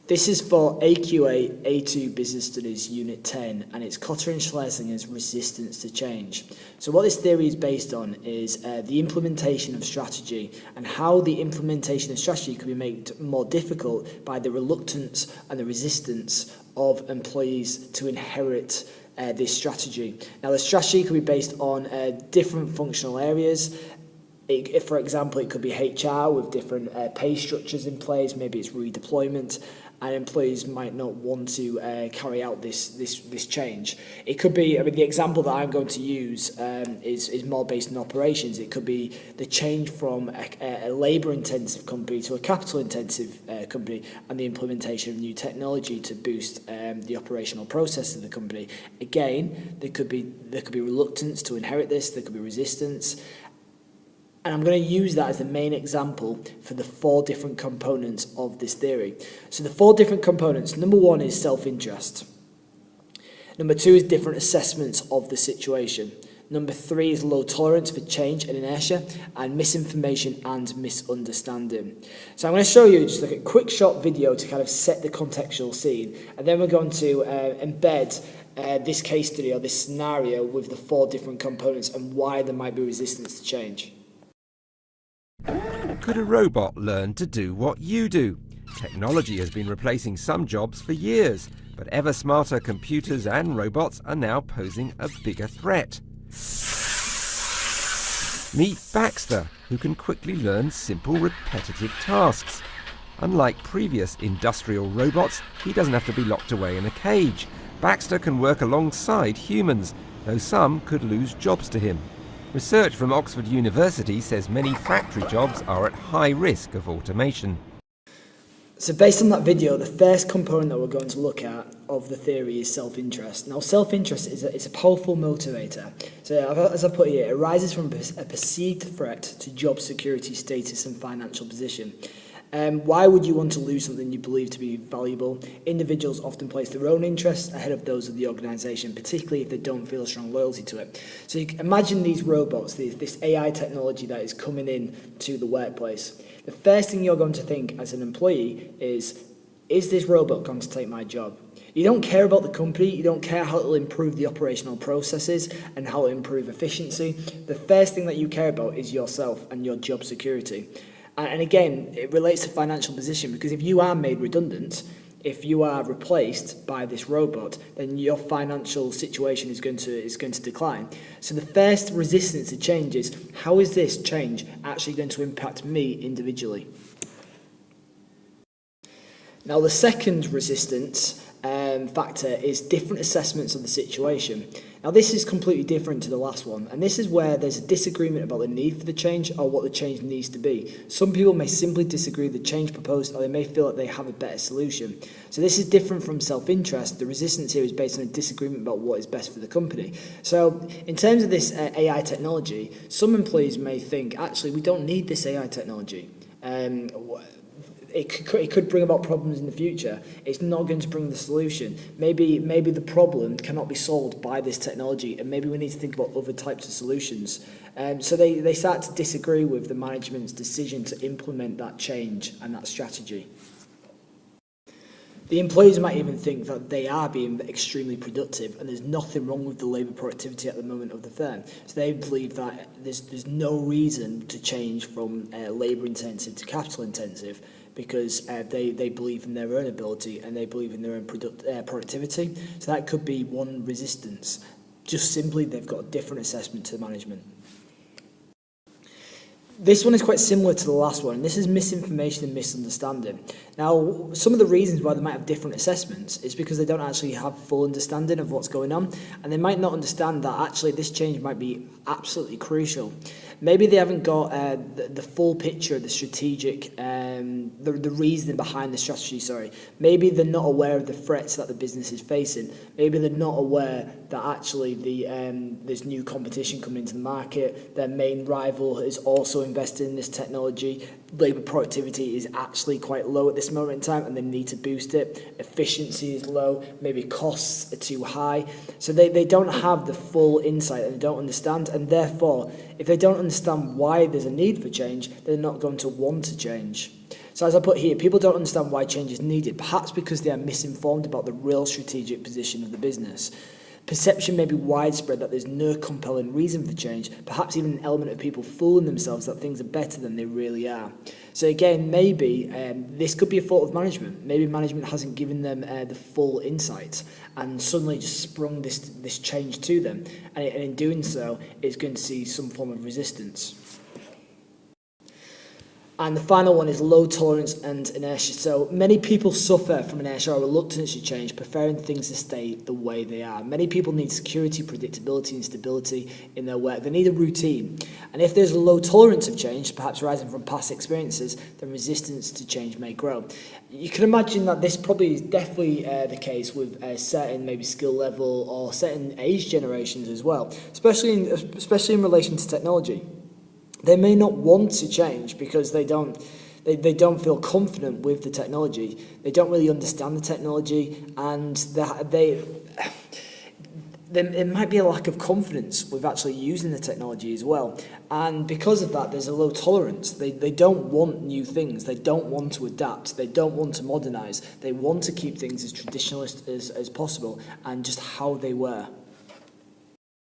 This is for AQA A2 Business Studies Unit 10, and it's Kotter and Schlesinger's resistance to change. So what this theory is based on is the implementation of strategy, and how the implementation of strategy can be made more difficult by the reluctance and the resistance of employees to inherit this strategy. Now, the strategy can be based on different functional areas. For example, it could be HR with different pay structures in place. Maybe it's redeployment, and employees might not want to carry out this change. It could be, the example that I'm going to use is more based on operations. It could be the change from a labour-intensive company to a capital-intensive company, and the implementation of new technology to boost the operational process of the company. Again, there could be reluctance to inherit this. There could be resistance. And I'm going to use that as the main example for the 4 different components of this theory. So the 4 different components: number 1 is self-interest. Number 2 is different assessments of the situation. Number 3 is low tolerance for change and inertia, and misinformation and misunderstanding. So I'm going to show you just like a quick short video to kind of set the contextual scene, and then we're going to embed this case study or this scenario with the 4 different components and why there might be resistance to change. Could a robot learn to do what you do? Technology has been replacing some jobs for years, but ever smarter computers and robots are now posing a bigger threat. Meet Baxter, who can quickly learn simple repetitive tasks. Unlike previous industrial robots, he doesn't have to be locked away in a cage. Baxter can work alongside humans, though some could lose jobs to him. Research from Oxford University says many factory jobs are at high risk of automation. So based on that video, the first component that we're going to look at of the theory is self-interest. Now, self-interest is a powerful motivator. So as I put here, it arises from a perceived threat to job security, status and financial position. Why would you want to lose something you believe to be valuable? Individuals often place their own interests ahead of those of the organisation, particularly if they don't feel a strong loyalty to it. So you can imagine these robots, this AI technology that is coming in to the workplace. The first thing you're going to think as an employee is this robot going to take my job? You don't care about the company, you don't care how it will improve the operational processes and how it will improve efficiency. The first thing that you care about is yourself and your job security. And again, it relates to financial position, because if you are made redundant, if you are replaced by this robot, then your financial situation is going to decline. So the first resistance to change is, how is this change actually going to impact me individually? Now, the second resistance factor is different assessments of the situation. Now, this is completely different to the last one, and this is where there's a disagreement about the need for the change or what the change needs to be. Some people may simply disagree with the change proposed, or they may feel that they have a better solution. So this is different from self-interest. The resistance here is based on a disagreement about what is best for the company. So in terms of this AI technology, some employees may think, actually, we don't need this AI technology. It could bring about problems in the future. It's not going to bring the solution. Maybe the problem cannot be solved by this technology, and maybe we need to think about other types of solutions. So they start to disagree with the management's decision to implement that change and that strategy. The employees might even think that they are being extremely productive and there's nothing wrong with the labour productivity at the moment of the firm. So they believe that there's no reason to change from labour intensive to capital intensive, because they believe in their own ability and they believe in their own productivity. So that could be one resistance. Just simply they've got a different assessment to management. This one is quite similar to the last one, and this is misinformation and misunderstanding. Now, some of the reasons why they might have different assessments is because they don't actually have full understanding of what's going on, and they might not understand that actually this change might be absolutely crucial. Maybe they haven't got the full picture of the strategic, the reasoning behind the strategy, Maybe they're not aware of the threats that the business is facing. Maybe they're not aware that actually there's new competition coming into the market. Their main rival is also invested in this technology. Labour productivity is actually quite low at this moment in time, and they need to boost it. Efficiency is low. Maybe costs are too high. So they don't have the full insight, and they don't understand, and therefore, if they don't understand why there's a need for change, they're not going to want to change. So as I put here, people don't understand why change is needed, perhaps because they are misinformed about the real strategic position of the business. Perception may be widespread that there's no compelling reason for change, perhaps even an element of people fooling themselves that things are better than they really are. So again, maybe this could be a fault of management. Maybe management hasn't given them the full insight and suddenly just sprung this change to them. And in doing so, it's going to see some form of resistance. And the final one is low tolerance and inertia. So many people suffer from inertia or reluctance to change, preferring things to stay the way they are. Many people need security, predictability and stability in their work. They need a routine. And if there's a low tolerance of change, perhaps arising from past experiences, then resistance to change may grow. You can imagine that this probably is definitely the case with a certain maybe skill level or certain age generations as well, especially in relation to technology. They may not want to change because they don't feel confident with the technology. They don't really understand the technology, and there might be a lack of confidence with actually using the technology as well. And because of that, there's a low tolerance. They don't want new things. They don't want to adapt. They don't want to modernize. They want to keep things as traditionalist as possible and just how they were.